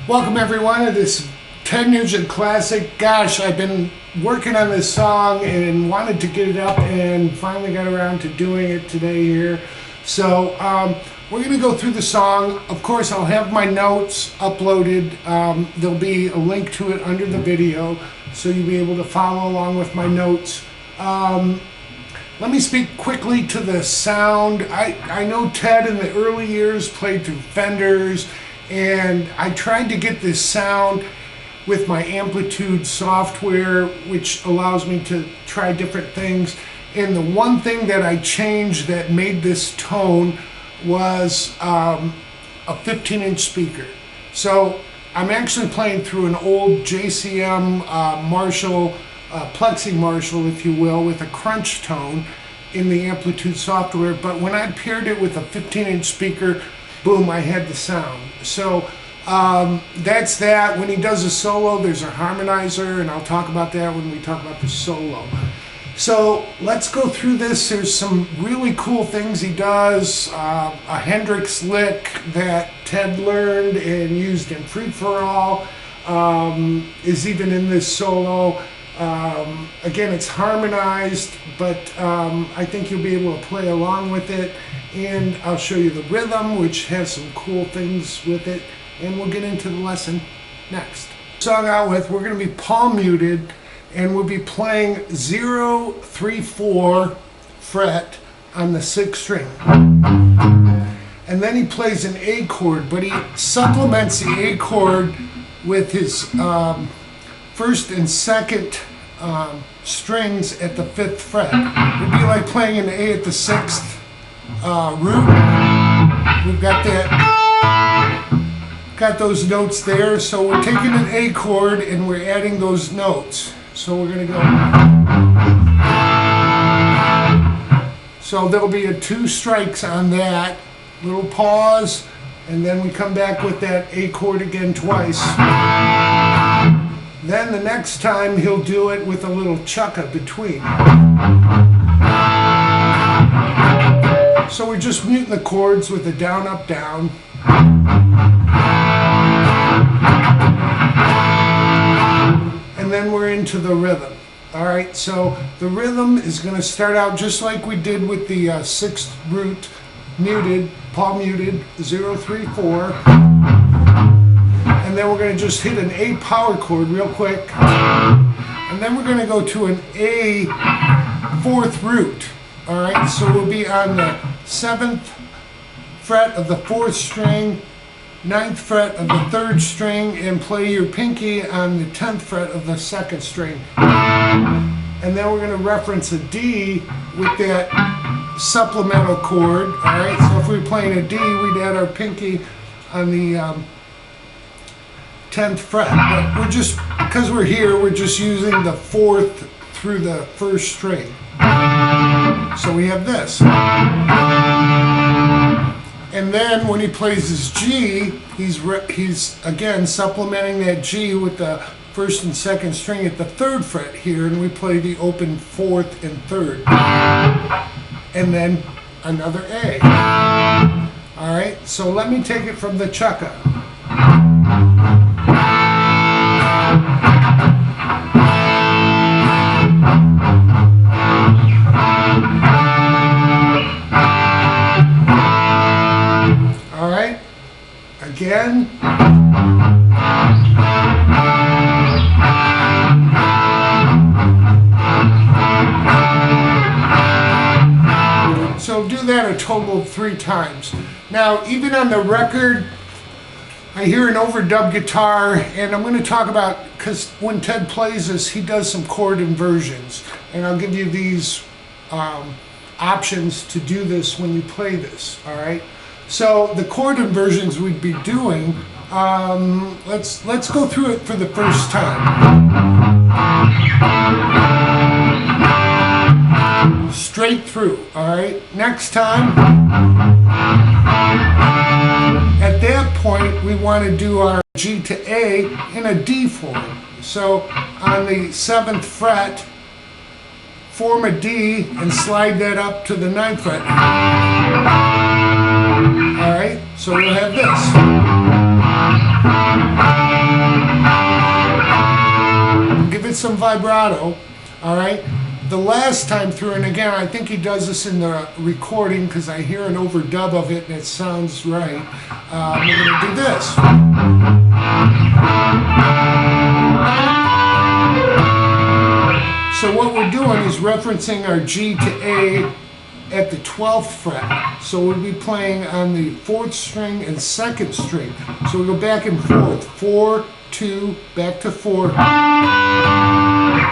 Welcome everyone to this Ted Nugent classic. Gosh, I've been working on this song and wanted to get it up and finally got around to doing it today here. So we're going to go through the song. Of course, I'll have my notes uploaded. There'll be a link to it under the video, so you'll be able to follow along with my notes. Let me speak quickly to the sound. I know Ted in the early years played through Fenders, and I tried to get this sound with my amplitude software, which allows me to try different things. And the one thing that I changed that made this tone was a 15-inch speaker. So I'm actually playing through an old JCM Marshall, Plexi Marshall, if you will, with a crunch tone in the amplitude software. But when I paired it with a 15-inch speaker, boom, I had the sound. So that's that. When he does a solo, there's a harmonizer, and I'll talk about that when we talk about the solo. So let's go through this. There's some really cool things he does. A Hendrix lick that Ted learned and used in Free For All is even in this solo. Again, it's harmonized, but I think you'll be able to play along with it. And I'll show you the rhythm, which has some cool things with it. And we'll get into the lesson next. Song out with, we're going to be palm muted, and we'll be playing 0, 3, 4 fret on the 6th string. And then he plays an A chord, but he supplements the A chord with his first and second strings at the 5th fret. It'd be like playing an A at the 6th root. We've got those notes there, so we're taking an A chord and we're adding those notes. So we're going to go. So there'll be 2 strikes on that, little pause, and then we come back with that A chord again twice. Then the next time he'll do it with a little chucka between. So we're just muting the chords with a down, up, down. And then we're into the rhythm. All right, so the rhythm is going to start out just like we did with the 6th root muted, palm muted, 0, 3, 4. And then we're going to just hit an A power chord real quick. And then we're going to go to an A 4th root. All right, so we'll be on the 7th fret of the 4th string, 9th fret of the 3rd string, and play your pinky on the 10th fret of the 2nd string. And then we're going to reference a D with that supplemental chord. All right, so if we were playing a D, we'd add our pinky on the 10th fret. But we're just, because we're here, we're just using the 4th through the 1st string. So we have this. And then when he plays his G, he's again supplementing that G with the 1st and 2nd string at the 3rd fret here, and we play the open 4th and 3rd. And then another A. All right, so let me take it from the chucka. Again. So do that a total of 3 times. Now, even on the record, I hear an overdub guitar, and I'm going to talk about, because when Ted plays this, he does some chord inversions, and I'll give you these options to do this when you play this, all right? So the chord inversions we'd be doing, let's go through it for the first time. Straight through, all right? Next time, at that point, we want to do our G to A in a D form. So on the 7th fret, form a D and slide that up to the 9th fret. All right, so we'll have this. some vibrato, all right? The last time through, and again, I think he does this in the recording because I hear an overdub of it and it sounds right. We're going to do this. So what we're doing is referencing our G to A at the 12th fret. So we'll be playing on the 4th string and 2nd string. So we go back and forth, 4, 2, back to 4,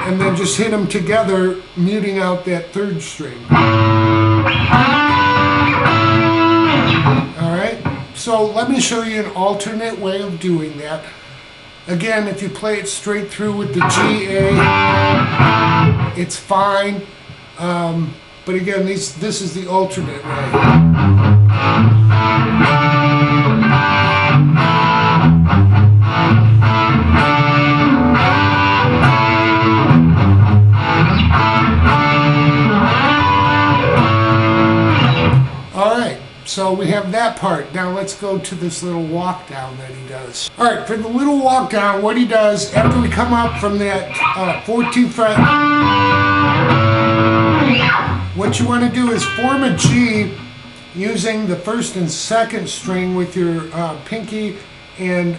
and then just hit them together, muting out that 3rd string. Alright, so let me show you an alternate way of doing that. Again, if you play it straight through with the G, A, it's fine. But again, this is the alternate way. Alright, so we have that part. Now let's go to this little walk down that he does. Alright, for the little walk down, what he does, after we come up from that 14th fret, what you want to do is form a G using the 1st and 2nd string with your pinky and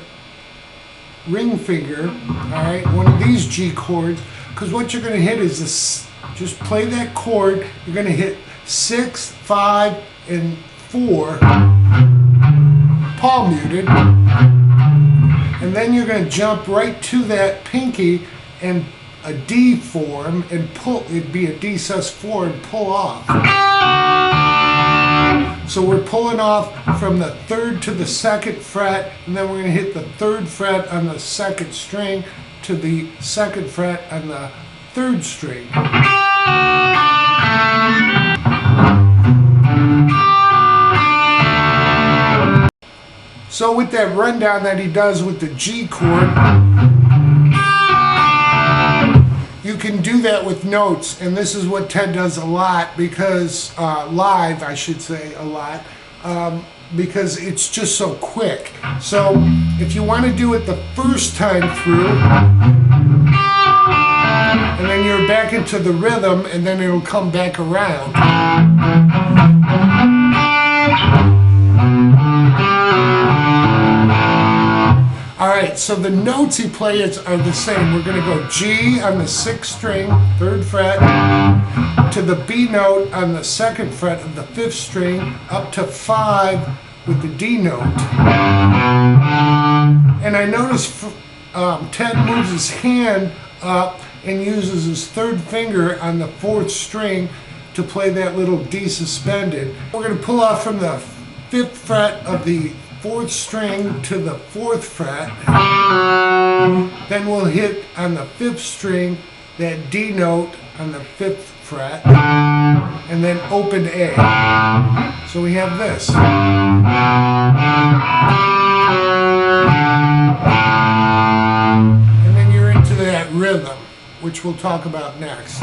ring finger, alright, one of these G chords, because what you're going to hit is this, just play that chord, you're going to hit 6, 5, and 4, palm muted, and then you're going to jump right to that pinky and a D form and pull, it'd be a D sus4 and pull off. So we're pulling off from the 3rd to the 2nd fret, and then we're going to hit the 3rd fret on the 2nd string to the 2nd fret on the 3rd string. So with that rundown that he does with the G chord, you can do that with notes, and this is what Ted does a lot, because live, I should say, a lot, because it's just so quick. So if you want to do it the first time through, and then you're back into the rhythm, and then it'll come back around. Alright, so the notes he plays are the same. We're going to go G on the 6th string, 3rd fret, to the B note on the 2nd fret of the 5th string, up to 5 with the D note. And I notice Ted moves his hand up and uses his 3rd finger on the 4th string to play that little D suspended. We're going to pull off from the 5th fret of the 4th string to the 4th fret, then we'll hit on the 5th string that D note on the 5th fret, and then open A. So we have this. And then you're into that rhythm, which we'll talk about next.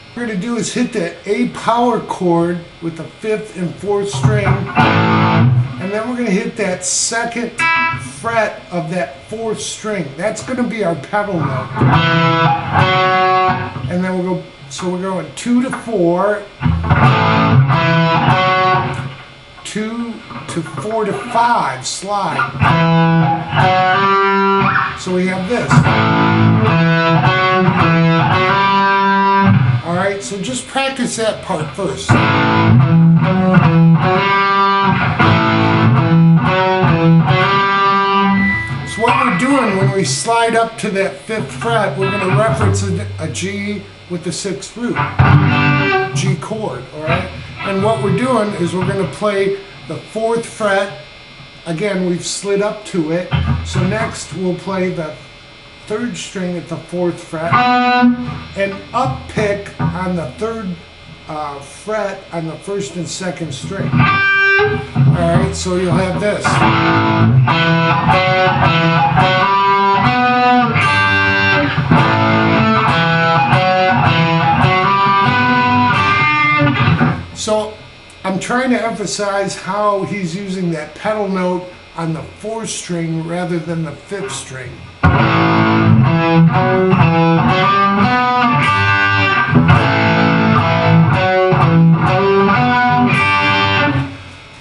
What we're going to do is hit the A power chord with the 5th and 4th string, and then we're going to hit that 2nd fret of that 4th string. That's going to be our pedal note. And then we'll go, so we're going 2 to 4, 2 to 4 to 5, slide. So we have this. Alright, so just practice that part first. So what we're doing when we slide up to that 5th fret, we're going to reference a G with the 6th root, G chord, alright? And what we're doing is we're going to play the 4th fret. Again, we've slid up to it. So next we'll play the 3rd string at the 4th fret, and up pick on the 3rd fret on the 1st and 2nd string. Alright, so you'll have this. So I'm trying to emphasize how he's using that pedal note on the 4th string rather than the 5th string.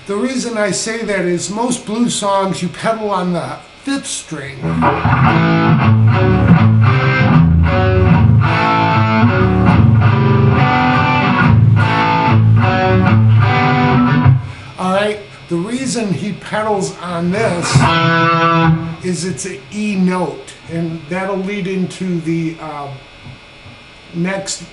The reason I say that is most blues songs you pedal on the 5th string. Alright, the reason he pedals on this is it's an E note, and that'll lead into the next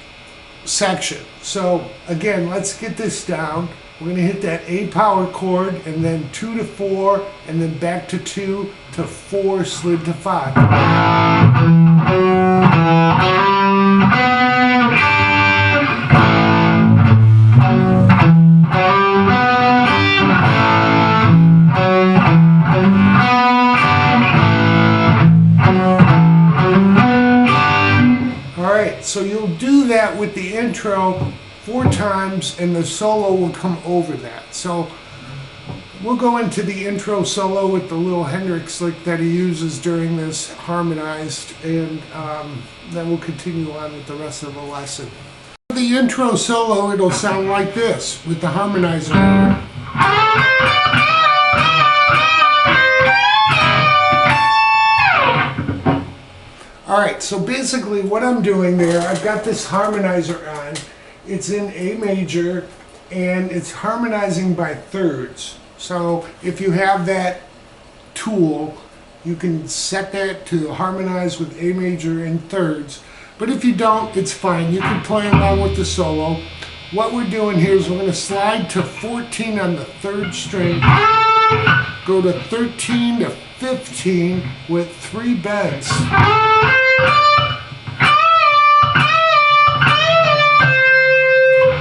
section. So again, let's get this down. We're going to hit that A power chord, and then 2 to 4, and then back to 2 to 4, slid to 5. Alright, so you'll do that with the intro 4 times, and the solo will come over that. So we'll go into the intro solo with the little Hendrix lick that he uses during this harmonized, and then we'll continue on with the rest of the lesson. For the intro solo, it'll sound like this with the harmonizer. Alright, so basically what I'm doing there, I've got this harmonizer on. It's in A major, and it's harmonizing by thirds. So if you have that tool, you can set that to harmonize with A major in thirds. But if you don't, it's fine. You can play along with the solo. What we're doing here is we're going to slide to 14 on the 3rd string, go to 13 to 15 with 3 bends.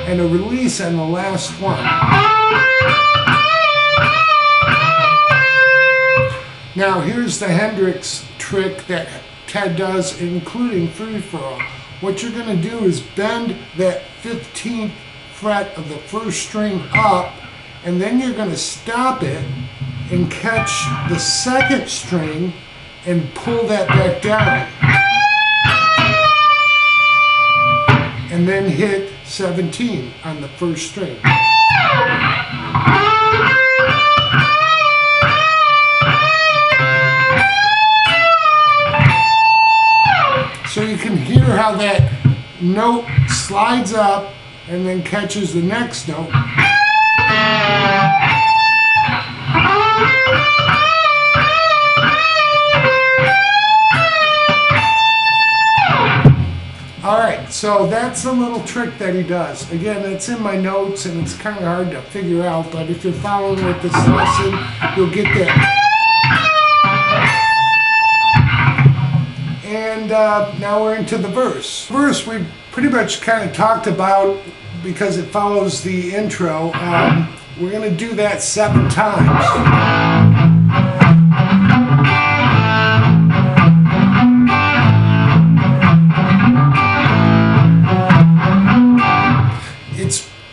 And a release on the last one. Now here's the Hendrix trick that Ted does, including free for all. What you're going to do is bend that 15th fret of the 1st string up, and then you're going to stop it and catch the 2nd string and pull that back down. And then hit 17 on the 1st string. So you can hear how that note slides up and then catches the next note. Alright, so that's a little trick that he does. Again, it's in my notes and it's kind of hard to figure out, but if you're following with this lesson, you'll get that. And now we're into the verse. Verse we pretty much kind of talked about because it follows the intro. We're going to do that 7 times.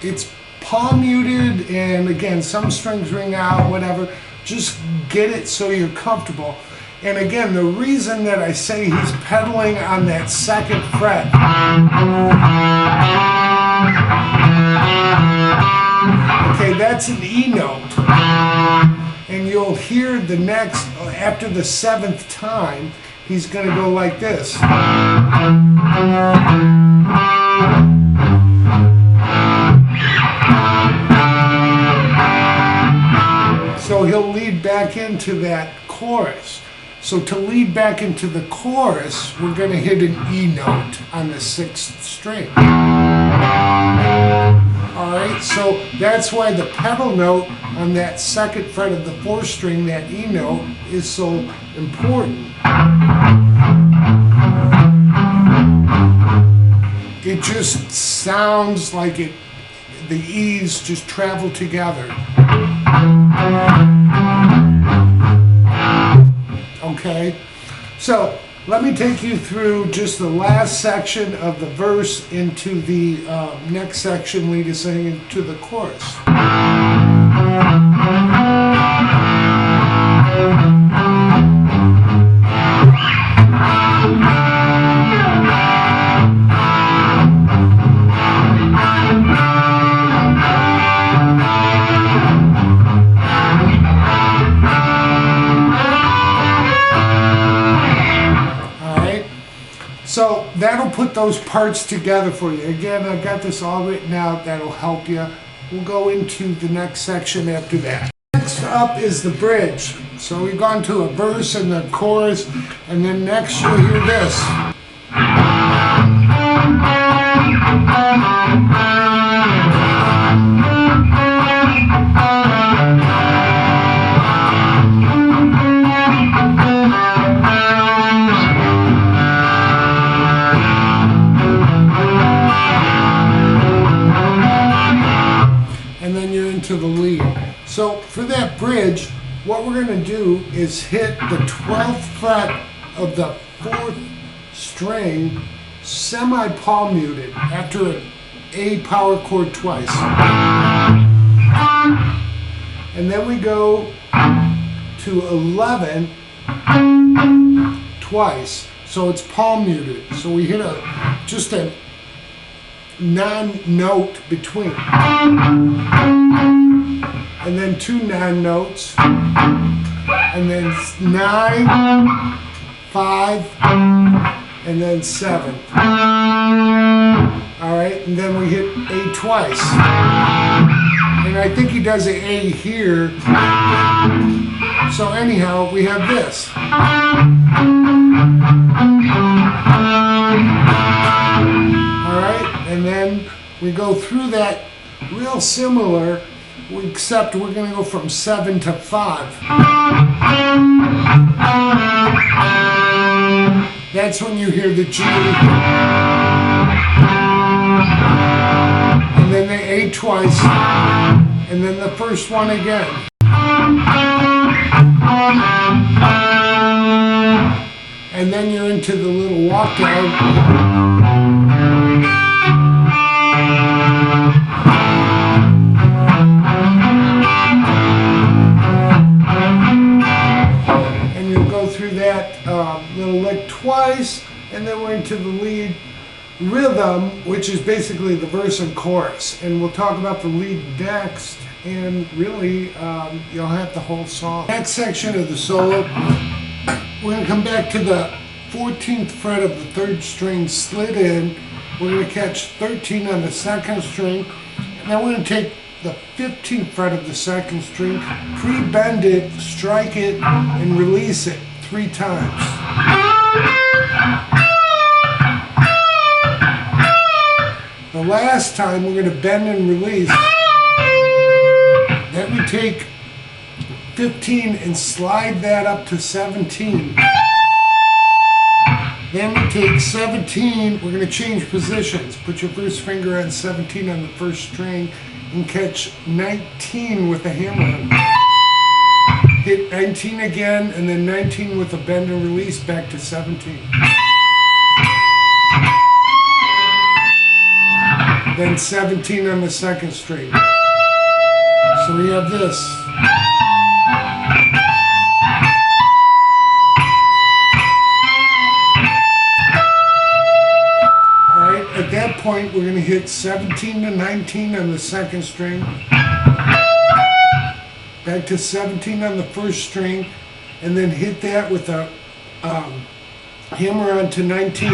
It's palm muted, and again, some strings ring out, whatever. Just get it so you're comfortable. And again, the reason that I say he's pedaling on that 2nd fret, okay, that's an E note. And you'll hear the next, after the 7th time, he's going to go like this. So he'll lead back into that chorus. So to lead back into the chorus, we're going to hit an E note on the 6th string. Alright, so that's why the pedal note on that 2nd fret of the 4th string, that E note, is so important. It just sounds like the E's just travel together. Okay, so let me take you through just the last section of the verse into the next section, lead us into the chorus. put those parts together for you. Again, I've got this all written out. That'll help you. We'll go into the next section after that. Next up is the bridge. So we've gone to a verse and the chorus, and then next you'll hear this. To the lead. So for that bridge, what we're going to do is hit the 12th fret of the 4th string semi-palm muted after an A power chord twice. And then we go to 11 twice. So it's palm muted. So we hit just a non-note between. And then 2 non-notes, and then 9, 5, and then 7. Alright, and then we hit A twice. And I think he does an A here. So anyhow, we have this. Alright, and then we go through that real similar, except we're going to go from 7 to 5. That's when you hear the G, and then the A twice, and then the first one again. And then you're into the little walk down. Little lick twice, and then we're into the lead rhythm, which is basically the verse and chorus. And we'll talk about the lead next, and really you'll have the whole song. Next section of the solo, we're going to come back to the 14th fret of the 3rd string slid in. We're going to catch 13 on the 2nd string, and then we're going to take the 15th fret of the 2nd string, pre-bend it, strike it, and release it 3 times. The last time we're going to bend and release. Then we take 15 and slide that up to 17. Then we take 17, we're going to change positions. Put your first finger on 17 on the 1st string and catch 19 with a hammer. Hit 19 again, and then 19 with a bend and release back to 17. Then 17 on the 2nd string. So we have this. Alright, at that point we're going to hit 17 to 19 on the 2nd string. Back to 17 on the 1st string, and then hit that with a hammer onto 19.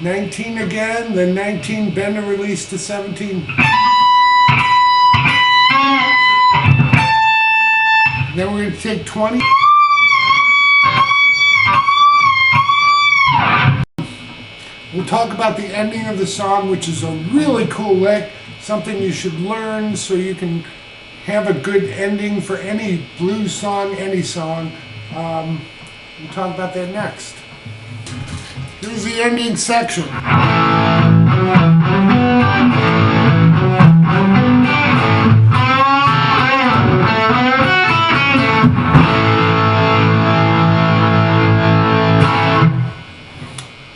19 again, then 19, bend and release to 17. Then we're going to take 20. We'll talk about the ending of the song, which is a really cool lick. Something you should learn so you can have a good ending for any blues song, any song. We'll talk about that next. Here's the ending section.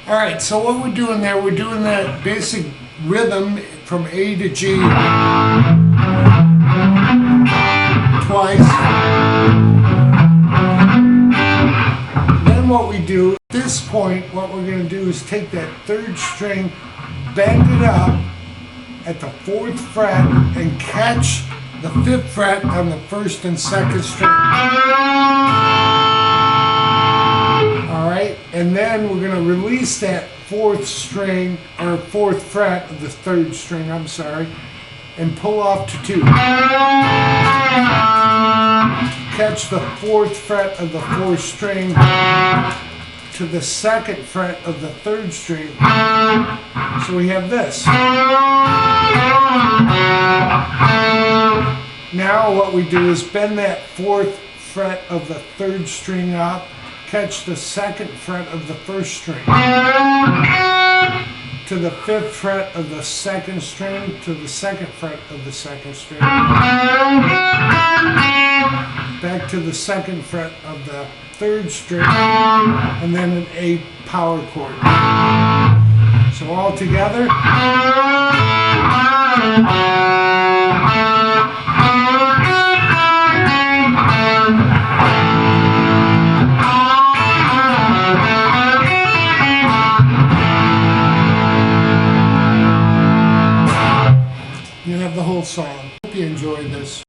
All right, so what we're doing there, we're doing that basic rhythm from A to G twice. Then what we do, at this point, what we're going to do is take that 3rd string, bend it up at the 4th fret, and catch the 5th fret on the 1st and 2nd string. Alright, right? And then we're going to release that fourth string, or fourth fret of the third string, I'm sorry, and pull off to 2. Catch the fourth fret of the fourth string to the second fret of the third string. So we have this. Now what we do is bend that fourth fret of the third string up, catch the second fret of the first string to the fifth fret of the second string to the second fret of the second string, back to the second fret of the third string, and then an A power chord. So all together. You have the whole song. Hope you enjoyed this.